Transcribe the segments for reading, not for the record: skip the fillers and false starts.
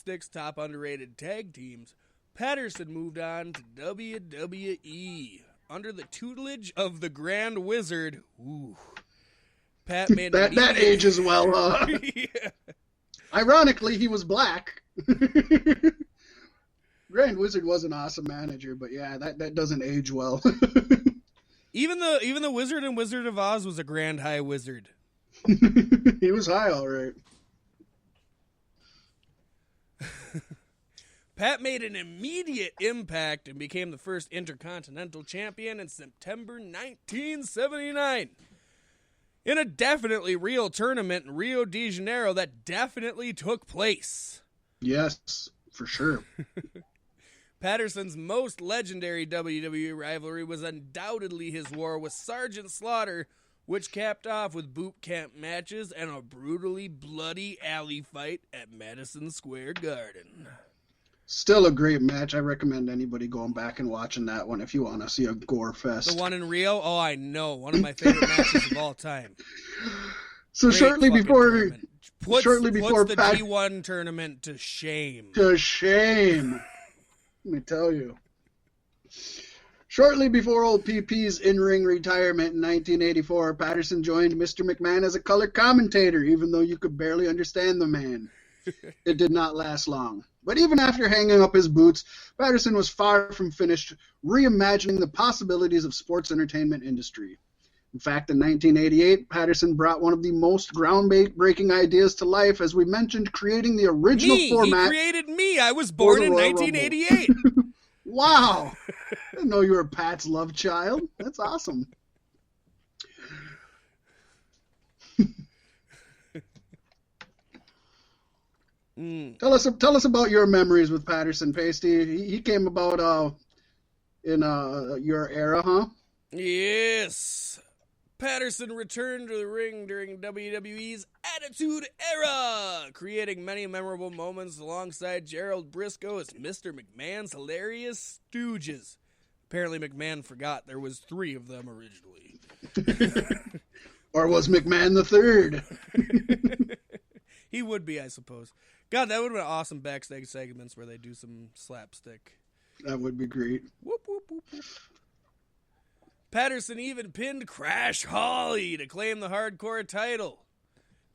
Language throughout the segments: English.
Slapstick's top underrated tag teams, Patterson moved on to WWE under the tutelage of the Grand Wizard. Ooh. Pat made that ages well. Yeah. Ironically, he was black. Grand Wizard was an awesome manager, but yeah, that doesn't age well. Even the Wizard in Wizard of Oz was a grand high wizard. He was high, all right. Pat made an immediate impact and became the first Intercontinental Champion in September 1979. In a definitely real tournament in Rio de Janeiro that definitely took place. Yes, for sure. Patterson's most legendary WWE rivalry was undoubtedly his war with Sergeant Slaughter, which capped off with boot camp matches and a brutally bloody alley fight at Madison Square Garden. Still a great match. I recommend anybody going back and watching that one if you want to see a gore fest. The one in Rio? Oh, I know. One of my favorite matches of all time. So Great shortly before puts the Pat, G1 tournament to shame. To shame. Let me tell you. Shortly before old PP's in-ring retirement in 1984, Patterson joined Mr. McMahon as a color commentator, even though you could barely understand the man. It did not last long. But even after hanging up his boots, Patterson was far from finished reimagining the possibilities of sports entertainment industry. In fact, in 1988, Patterson brought one of the most groundbreaking ideas to life, as we mentioned, creating the original format. He created me. I was born in 1988. Wow. I didn't know you were Pat's love child. That's awesome. Tell us about your memories with Patterson, Paystee. He came about in your era, huh? Yes. Patterson returned to the ring during WWE's Attitude Era, creating many memorable moments alongside Gerald Briscoe as Mr. McMahon's hilarious stooges. Apparently McMahon forgot there was 3 of them originally. Or was McMahon the 3rd? He would be, I suppose. God, that would have been awesome backstage segments where they do some slapstick. That would be great. Whoop, whoop, whoop, whoop. Patterson even pinned Crash Holly to claim the hardcore title.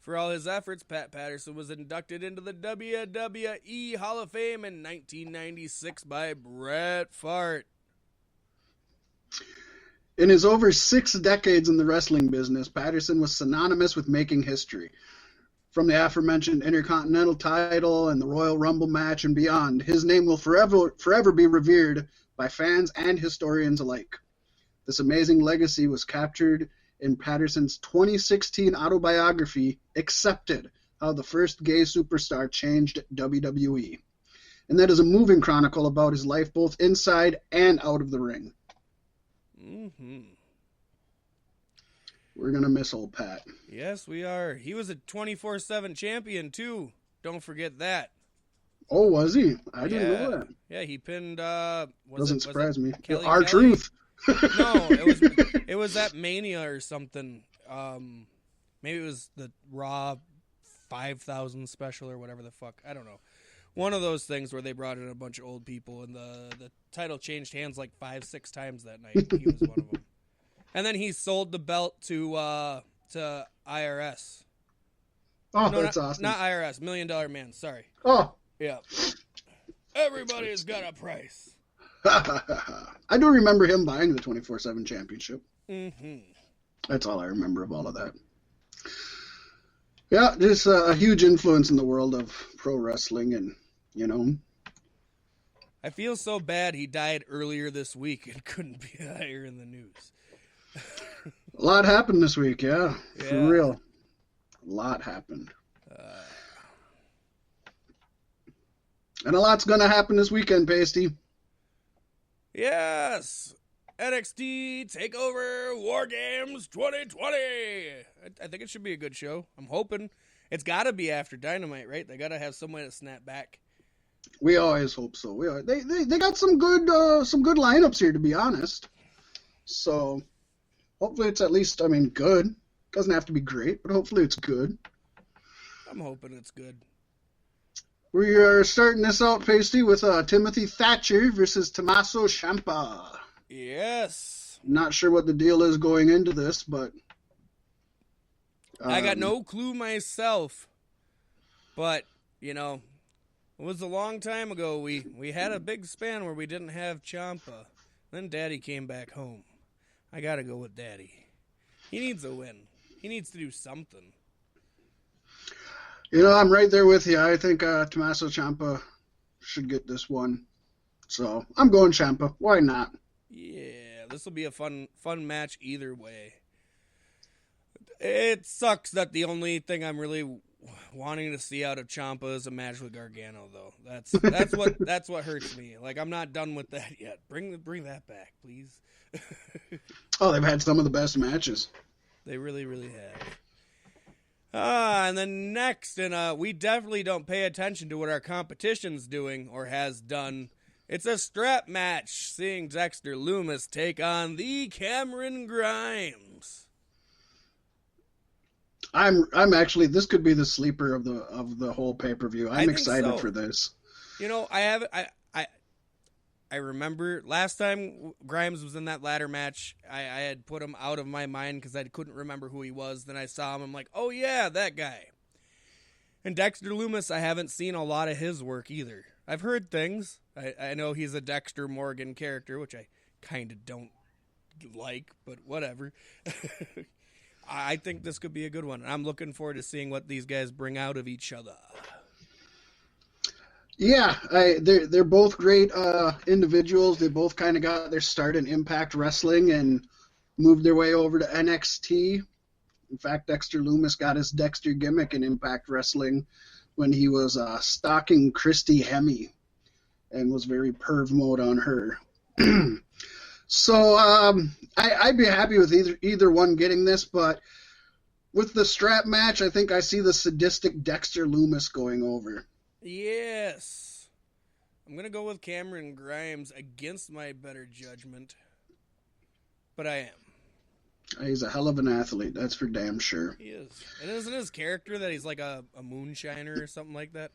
For all his efforts, Pat Patterson was inducted into the WWE Hall of Fame in 1996 by Bret Hart. In his over 6 decades in the wrestling business, Patterson was synonymous with making history. From the aforementioned Intercontinental title and the Royal Rumble match and beyond, his name will forever be revered by fans and historians alike. This amazing legacy was captured in Patterson's 2016 autobiography, Accepted: How the First Gay Superstar Changed WWE. And that is a moving chronicle about his life both inside and out of the ring. Mm-hmm. We're going to miss old Pat. Yes, we are. He was a 24/7 champion, too. Don't forget that. Oh, was he? I didn't know that. Yeah, he pinned... Doesn't surprise me. Kelly R-Truth. No, it was that Mania or something. Maybe it was the Raw 5,000 special or whatever the fuck. I don't know. One of those things where they brought in a bunch of old people and the title changed hands like 5-6 times that night. He was one of them. And then he sold the belt to IRS. Oh, no, that's awesome. Not IRS, $1 Million Man. Sorry. Oh. Yeah. Everybody's got a price. I do remember him buying the 24/7 championship. Mm-hmm. That's all I remember of all of that. Yeah, just a huge influence in the world of pro wrestling, and, you know. I feel so bad he died earlier this week and couldn't be higher in the news. A lot happened this week, yeah. For real. A lot happened. And a lot's going to happen this weekend, Paystee. Yes! NXT Takeover WarGames 2020! I think it should be a good show. I'm hoping. It's got to be after Dynamite, right? They got to have some way to snap back. We always hope so. They got some good lineups here, to be honest. So hopefully it's at least, good. Doesn't have to be great, but hopefully it's good. I'm hoping it's good. We are starting this out, Paystee, with Timothy Thatcher versus Tommaso Ciampa. Yes. Not sure what the deal is going into this, but... I got no clue myself. But, you know, it was a long time ago. We had a big span where we didn't have Ciampa. Then Daddy came back home. I got to go with Daddy. He needs a win. He needs to do something. You know, I'm right there with you. I think Tommaso Ciampa should get this one. So, I'm going Ciampa. Why not? Yeah, this will be a fun match either way. It sucks that the only thing I'm really wanting to see out of Ciampa is a match with Gargano, though. That's what hurts me. Like, I'm not done with that yet. Bring that back, please. Oh, they've had some of the best matches. They really, really have. And then next, and we definitely don't pay attention to what our competition's doing or has done. It's a strap match, seeing Dexter Lumis take on the Cameron Grimes. I'm actually, this could be the sleeper of the whole pay-per-view. I'm excited for this. You know, I remember last time Grimes was in that ladder match, I had put him out of my mind because I couldn't remember who he was. Then I saw him, I'm like, oh yeah, that guy. And Dexter Lumis, I haven't seen a lot of his work either. I've heard things. I know he's a Dexter Morgan character, which I kind of don't like, but whatever. I think this could be a good one. I'm looking forward to seeing what these guys bring out of each other. Yeah, they're both great individuals. They both kind of got their start in Impact Wrestling and moved their way over to NXT. In fact, Dexter Lumis got his Dexter gimmick in Impact Wrestling when he was stalking Christy Hemme and was very perv mode on her. So I'd be happy with either one getting this, but with the strap match, I think I see the sadistic Dexter Lumis going over. Yes. I'm going to go with Cameron Grimes against my better judgment, but I am. He's a hell of an athlete, that's for damn sure. He is. And isn't his character that he's like a moonshiner or something like that?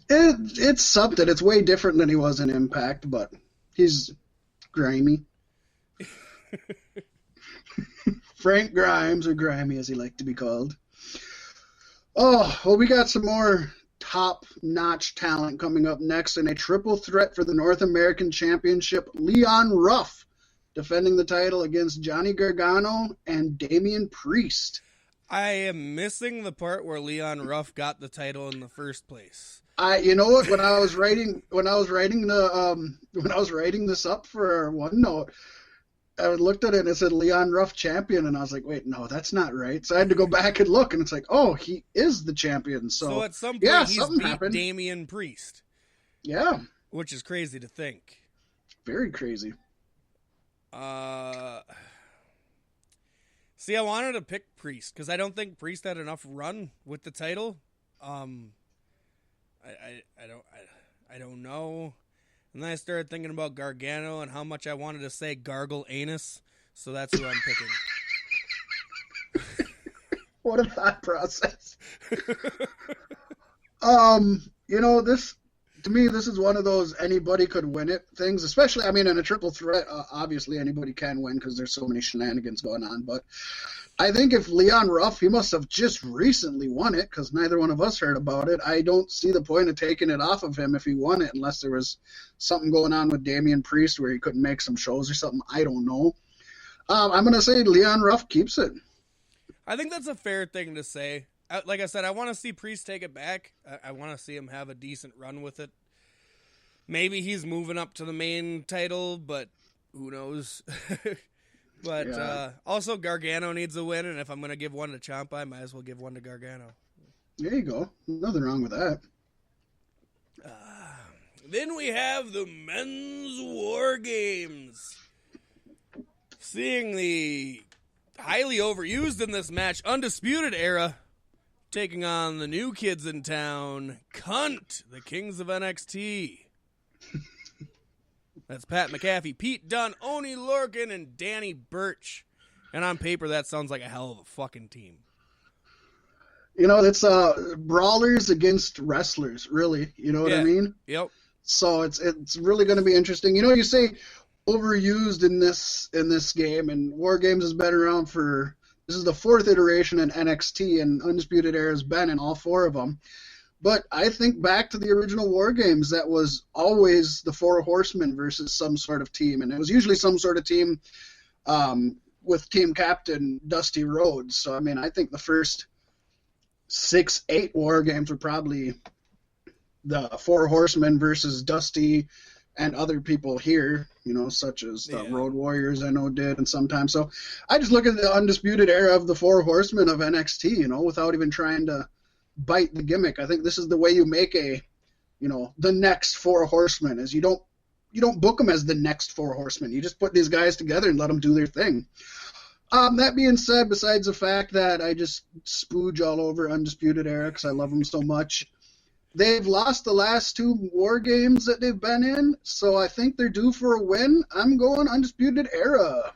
It's something. It's way different than he was in Impact, but he's grimy. Frank Grimes, or Grimy as he liked to be called. Oh, well, we got some more top-notch talent coming up next in a triple threat for the North American Championship. Leon Ruff defending the title against Johnny Gargano and Damian Priest. I am missing the part where Leon Ruff got the title in the first place. You know what? When I was writing this up for OneNote, I looked at it and it said Leon Ruff champion, and I was like, wait, no, that's not right. So I had to go back and look, and it's like, oh, he is the champion. So at some point, he's beat happened. Damian Priest. Yeah, which is crazy to think. Very crazy. See, I wanted to pick Priest because I don't think Priest had enough run with the title. I don't know. And then I started thinking about Gargano and how much I wanted to say gargle anus. So that's who I'm picking. What a thought process. You know, to me, this is one of those anybody could win it things, especially, I mean, in a triple threat, obviously anybody can win because there's so many shenanigans going on. But I think if Leon Ruff, he must have just recently won it because neither one of us heard about it. I don't see the point of taking it off of him if he won it unless there was something going on with Damian Priest where he couldn't make some shows or something. I don't know. I'm going to say Leon Ruff keeps it. I think that's a fair thing to say. Like I said, I want to see Priest take it back. I want to see him have a decent run with it. Maybe he's moving up to the main title, but who knows? But yeah. Also, Gargano needs a win, and if I'm going to give one to Ciampa, I might as well give one to Gargano. There you go. Nothing wrong with that. Then we have the men's WarGames. Seeing the highly overused in this match, Undisputed Era, taking on the new kids in town, Cunt, the Kings of NXT. That's Pat McAfee, Pete Dunne, Oney Lorcan, and Danny Burch. And on paper, that sounds like a hell of a fucking team. It's brawlers against wrestlers, really. You know what I Yeah. mean? Yep. So it's really going to be interesting. You say overused in this game, and WarGames has been around for this is the fourth iteration in NXT, and Undisputed Era has been in all four of them. But I think back to the original WarGames, that was always the Four Horsemen versus some sort of team, and it was usually some sort of team with team captain Dusty Rhodes. So I mean, I think the first 6-8 WarGames were probably the Four Horsemen versus Dusty and other people here, such as the Road Warriors I know did, and sometimes. So I just look at the Undisputed Era of the Four Horsemen of NXT, without even trying to bite the gimmick. I think this is the way you make the next Four Horsemen, is you don't book them as the next Four Horsemen. You just put these guys together and let them do their thing. That being said, besides the fact that I just spooge all over Undisputed Era because I love them so much, they've lost the last two WarGames that they've been in, so I think they're due for a win. I'm going Undisputed Era.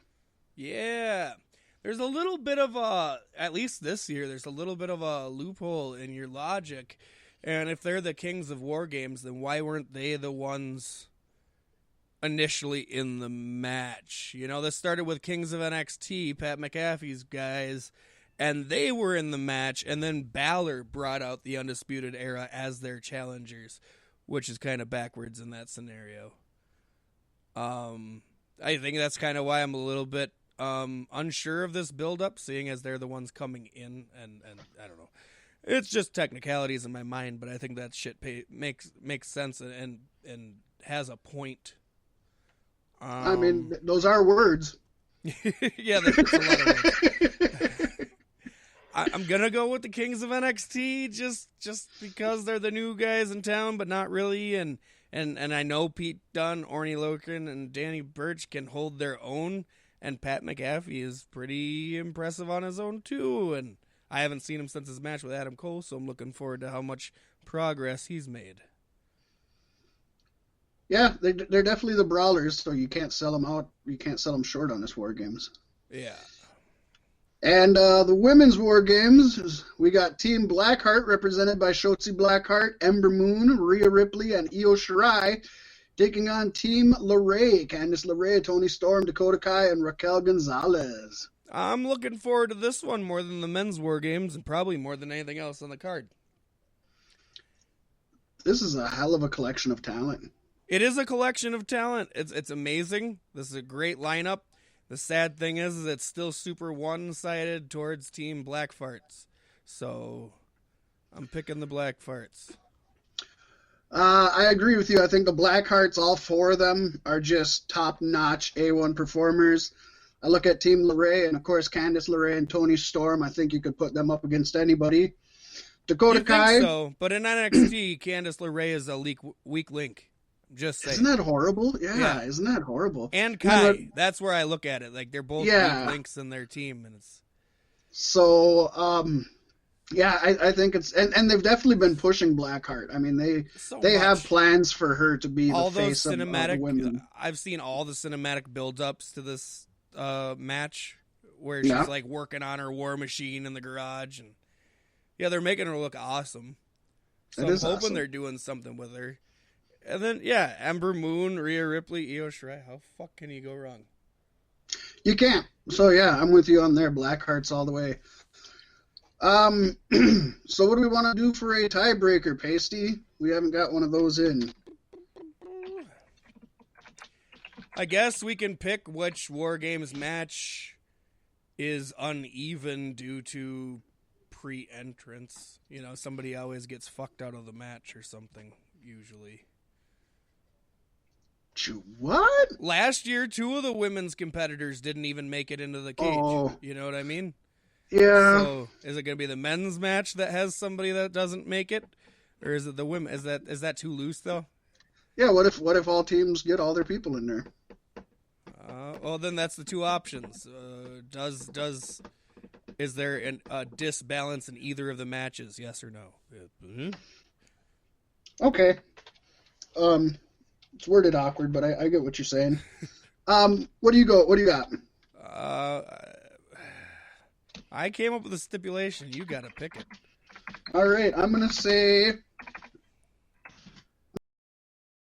Yeah. There's a little bit of at least this year, there's a little bit of a loophole in your logic. And if they're the kings of WarGames, then why weren't they the ones initially in the match? This started with Kings of NXT, Pat McAfee's guys, and they were in the match, and then Balor brought out the Undisputed Era as their challengers, which is kind of backwards in that scenario. I think that's kind of why I'm a little bit unsure of this build-up, seeing as they're the ones coming in, and I don't know. It's just technicalities in my mind, but I think that shit makes sense and has a point. I mean, those are words. Yeah, that's a lot of words. I'm gonna go with the Kings of NXT just because they're the new guys in town, but not really. And I know Pete Dunne, Orny Loken, and Danny Burch can hold their own, and Pat McAfee is pretty impressive on his own too. And I haven't seen him since his match with Adam Cole, so I'm looking forward to how much progress he's made. Yeah, they're definitely the brawlers, so you can't sell them out. You can't sell them short on this WarGames. Yeah. And the women's WarGames, we got Team Blackheart, represented by Shotzi Blackheart, Ember Moon, Rhea Ripley, and Io Shirai, taking on Team LeRae, Candice LeRae, Toni Storm, Dakota Kai, and Raquel Gonzalez. I'm looking forward to this one more than the men's WarGames, and probably more than anything else on the card. This is a hell of a collection of talent. It is a collection of talent. It's amazing. This is a great lineup. The sad thing is it's still super one-sided towards Team Black Farts. So I'm picking the Black Farts. I agree with you. I think the Blackhearts, all four of them, are just top-notch A1 performers. I look at Team LeRae, and of course Candice LeRae and Toni Storm. I think you could put them up against anybody. Dakota Kai. Think so, but in NXT, Candice LeRae is a weak link. Just saying. Isn't that horrible? Yeah, isn't that horrible? And Kai, that's where I look at it. Like, they're both weak links in their team, and it's so. I think it's and they've definitely been pushing Blackheart. I mean, they have plans for her to be the face of women. I've seen all the cinematic build-ups to this match where she's like working on her war machine in the garage, and they're making her look awesome. So I'm hoping they're doing something with her. And then, Ember Moon, Rhea Ripley, Io Shirai. How fuck can you go wrong? You can't. So, I'm with you on there. Blackhearts all the way. So what do we want to do for a tiebreaker, Paystee? We haven't got one of those in. I guess we can pick which WarGames match is uneven due to pre-entrance. Somebody always gets fucked out of the match or something, usually. What? Last year, 2 of the women's competitors didn't even make it into the cage. Oh. You know what I mean? Yeah. So, is it going to be the men's match that has somebody that doesn't make it, or is it the women? Is that too loose though? Yeah. What if all teams get all their people in there? Well, then that's the 2 options. Is there a disbalance in either of the matches? Yes or no? Mm-hmm. Okay. It's worded awkward, but I get what you're saying. What do you got? I came up with a stipulation. You got to pick it. All right, I'm going to say